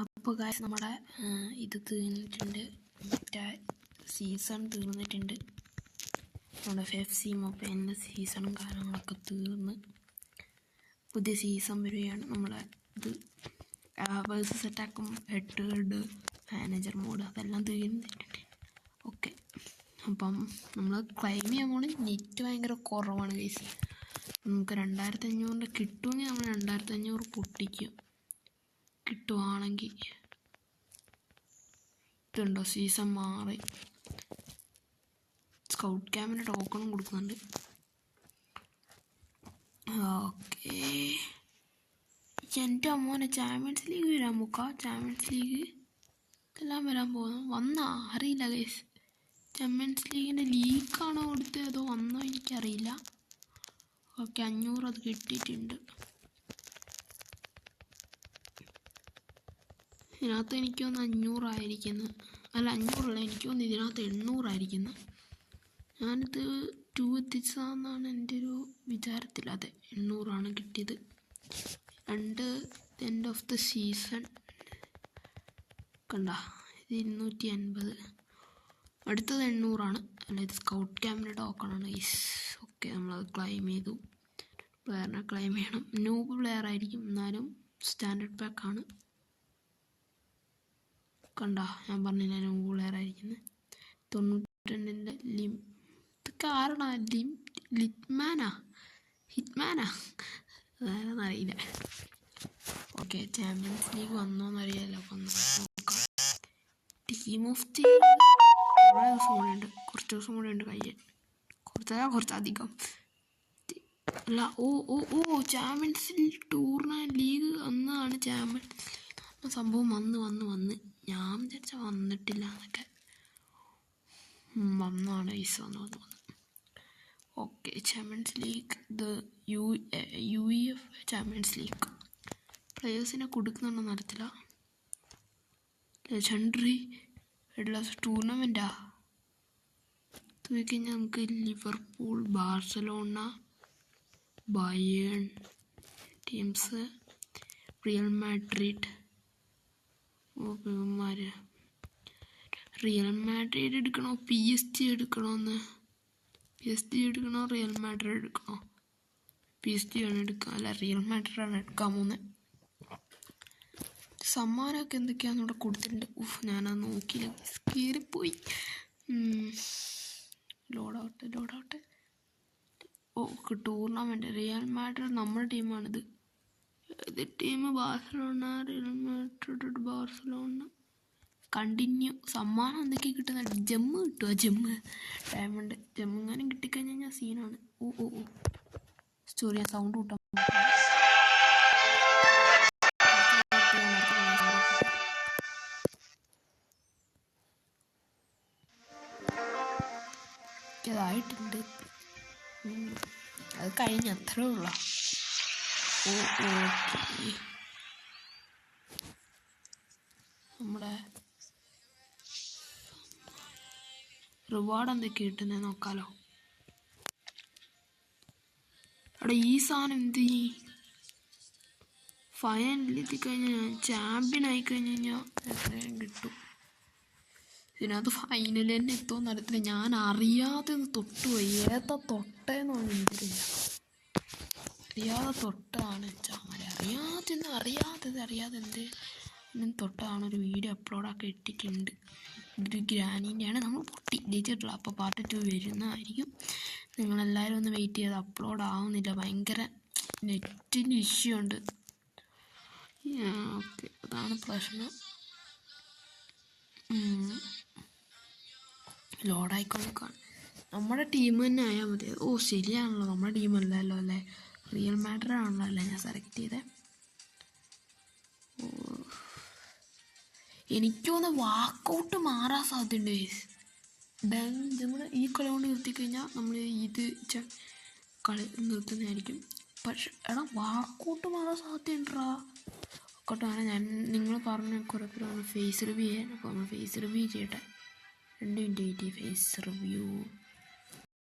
അപ്പോൾ ഗൈസ് നമ്മുടെ ഇത് തീർന്നിട്ടുണ്ട്, മറ്റേ സീസൺ തീർന്നിട്ടുണ്ട്. നമ്മുടെ FC മൊബൈലിൻ്റെ സീസണും കാര്യങ്ങളൊക്കെ തീർന്ന് പുതിയ സീസൺ വരികയാണ്. നമ്മളെ ഇത് വേഴ്സസ് അറ്റാക്കും ഹെഡ് മാനേജർ മോഡ് അതെല്ലാം തീർന്നിട്ടുണ്ട്. ഓക്കെ, അപ്പം നമ്മൾ ക്ലൈം ചെയ്യാൻ പോണ നെറ്റ് ഭയങ്കര കുറവാണ് ഗൈസ്. നമുക്ക് 2500 കിട്ടുമെങ്കിൽ നമ്മൾ 2500 പൊട്ടിക്കും. കിട്ടുവാണെങ്കിൽ ഇതുണ്ടോ, സീസൺ മാറി സ്കൗട്ട് ക്യാമ്പിൻ്റെ ടോക്കണും കൊടുക്കുന്നുണ്ട്. ഓക്കെ, എൻ്റെ അമ്മോനെ ചാമ്പ്യൻസ് ലീഗ് വരാൻ പോക്കാം. ചാമ്പ്യൻസ് ലീഗ് എല്ലാം വരാൻ പോകുന്നു. വന്നാ അറിയില്ല ഗൈസ്. ചാമ്പ്യൻസ് ലീഗിൻ്റെ ലീക്കാണോ കൊടുത്തത് അതോ വന്നോ എനിക്കറിയില്ല. ഓക്കെ, 500 അത് കിട്ടിയിട്ടുണ്ട്. ഇതിനകത്ത് എനിക്ക് തോന്നുന്നു 500 ആയിരിക്കുന്നു. അല്ല 500 എനിക്ക് തോന്നുന്നു ഇതിനകത്ത് 800 ആയിരിക്കുന്നു. ഞാനിത് 2 എത്തിച്ചതാണെന്നാണ് എൻ്റെ ഒരു വിചാരത്തിൽ. അതെ, 800 കിട്ടിയത്. എൻഡ് ഓഫ് ദ സീസൺ കണ്ട, ഇത് 250. അടുത്തത് 800. അല്ല, ഇത് സ്കൗട്ട് ക്യാമ്പിൻ്റെ ടോക്കണാണ് ഗൈസ്. ഓക്കെ, നമ്മളത് ക്ലൈം ചെയ്തു. പ്ലെയറിനെ ക്ലൈം ചെയ്യണം. ന്യൂബ് പ്ലെയർ ആയിരിക്കും, എന്നാലും സ്റ്റാൻഡേർഡ് പാക്കാണ്. കണ്ട, ഞാൻ പറഞ്ഞില്ല ന്യൂബ് പ്ലെയർ ആയിരിക്കുന്നത്. 92ൻ്റെ ഇതൊക്കെ ആരാണ്? ഹിറ്റ്മാനാ അതാരെന്നറിയില്ല. ഓക്കെ, ചാമ്പ്യൻസ് ലീഗ് വന്നോന്നറിയാലോ. അപ്പം നോക്കാം. ടീം ഓഫ് ദി കുറച്ച് ദിവസം കൂടെ ഉണ്ട് കഴിയാൻ. കുറച്ചധികം അല്ല. ചാമ്പ്യൻസ് ലീഗ് അന്നാണ് ചാമ്പ്യൻസ് സംഭവം വന്ന് ഞാൻ വിചാരിച്ച വന്നിട്ടില്ല എന്നൊക്കെ. വന്നാണ് വന്നു. ഓക്കെ, ചാമ്പ്യൻസ് ലീഗ് ഇത് UEF ചാമ്പ്യൻസ് ലീഗ് പ്ലെയേഴ്സിനെ കൊടുക്കുന്നുണ്ടെന്ന് അറിയത്തില്ല. ലെജൻഡറി ടൂർണമെൻറ്റാ കഴിഞ്ഞാൽ നമുക്ക് Liverpool, Barcelona, Bayern teams, real Madrid. Real Madrid എടുക്കണോ PSG എടുക്കണോ? PSG എടുക്കണോ റിയൽ മാഡ്രിഡ് എടുക്കണോ? PSG ആണ് എടുക്കുക. അല്ല, റിയൽ മാഡ്രിഡാണ് എടുക്കാൻ പോകുന്നത്. സമ്മാനമൊക്കെ എന്തൊക്കെയാണെന്ന് ഇവിടെ കൊടുത്തിട്ടുണ്ട്. ഞാനത് നോക്കിയില്ല, കയറിപ്പോയി. ലോഡാവട്ടെ. ടൂർണമെൻറ്റ് റിയൽ മാഡ്രിഡ് നമ്മുടെ ടീമാണിത്. ഇത് team Barcelona, real Madrid, Barcelona. Continue. സമ്മാനം എന്തൊക്കെയാണ് കിട്ടുന്നത്? ജമ്മ് കിട്ടുമോ? ഡയമണ്ട് ജമ്മെങ്ങാനും കിട്ടിക്കഴിഞ്ഞാൽ സീനാണ്. സ്റ്റോറി സൗണ്ട് കൂട്ടാൻ ഇതായിട്ടുണ്ട്. അത് കഴിഞ്ഞ അത്രേ ഉള്ളൂ. നമ്മുടെ റിവാർഡ് എന്തൊക്കെ കിട്ടുന്നത് നോക്കാലോ. അവിടെ ഈ സാധനം ഫൈനലിൽ എത്തിക്കഴിഞ്ഞാൽ ചാമ്പ്യൻ ആയിക്കഴിഞ്ഞ് കഴിഞ്ഞാൽ എത്രയും കിട്ടും. ഇതിനകത്ത് ഫൈനൽ തന്നെ എത്തുമെന്ന് അറിയത്തില്ല. ഞാൻ അറിയാതെ തൊട്ടുപോയി. ഏതാ തൊട്ടേന്നൊന്നും എനിക്കറിയില്ല. അറിയാതെ തൊട്ടതാണ് ചാമര. അറിയാതെ തൊട്ടതാണ്. ഒരു വീഡിയോ അപ്ലോഡൊക്കെ ഇട്ടിട്ടുണ്ട്. ഒരു ഗ്രാനീൻ്റെയാണ്. നമ്മൾ പൊട്ടിച്ചിട്ടുള്ള. അപ്പോൾ പാർട്ട് 2 വരുന്നതായിരിക്കും. നിങ്ങളെല്ലാവരും ഒന്ന് വെയിറ്റ് ചെയ്ത്. അപ്ലോഡ് ആവുന്നില്ല, ഭയങ്കര നെറ്റിൻ്റെ ഇഷ്യൂ ഉണ്ട്. ഓക്കെ, അതാണ് പ്രശ്നം. ലോഡായിക്കൊണ്ടിരിക്കുകയാണ്. നമ്മുടെ ടീം തന്നെ ആയാൽ മതി. ശരിയാണല്ലോ, നമ്മുടെ ടീമല്ലല്ലോ അല്ലേ, റിയൽ മാഡ്രിഡ് ആണല്ലോ അല്ലേ ഞാൻ സെലക്ട് ചെയ്തത്. എനിക്കൊന്ന് വാക്കൗട്ട് മാറാൻ സാധ്യതയുണ്ട്. നമ്മൾ ഈ കളി കൊണ്ട് നിർത്തിക്കഴിഞ്ഞാൽ നമ്മൾ ഇത് കളി നിർത്തുന്നതായിരിക്കും. പക്ഷെ വാക്കൗട്ട് മാറാൻ സാധ്യതയുണ്ടാ. ആയിക്കോട്ടെ, ഞാൻ നിങ്ങൾ പറഞ്ഞ കുറേ പേരാണ് ഫേസ് റിവ്യൂ ചെയ്യാൻ. അപ്പോൾ നമ്മൾ ഫേസ് റിവ്യൂ ചെയ്യട്ടെ. 2 മിനിറ്റ് ഫേസ് റിവ്യൂ.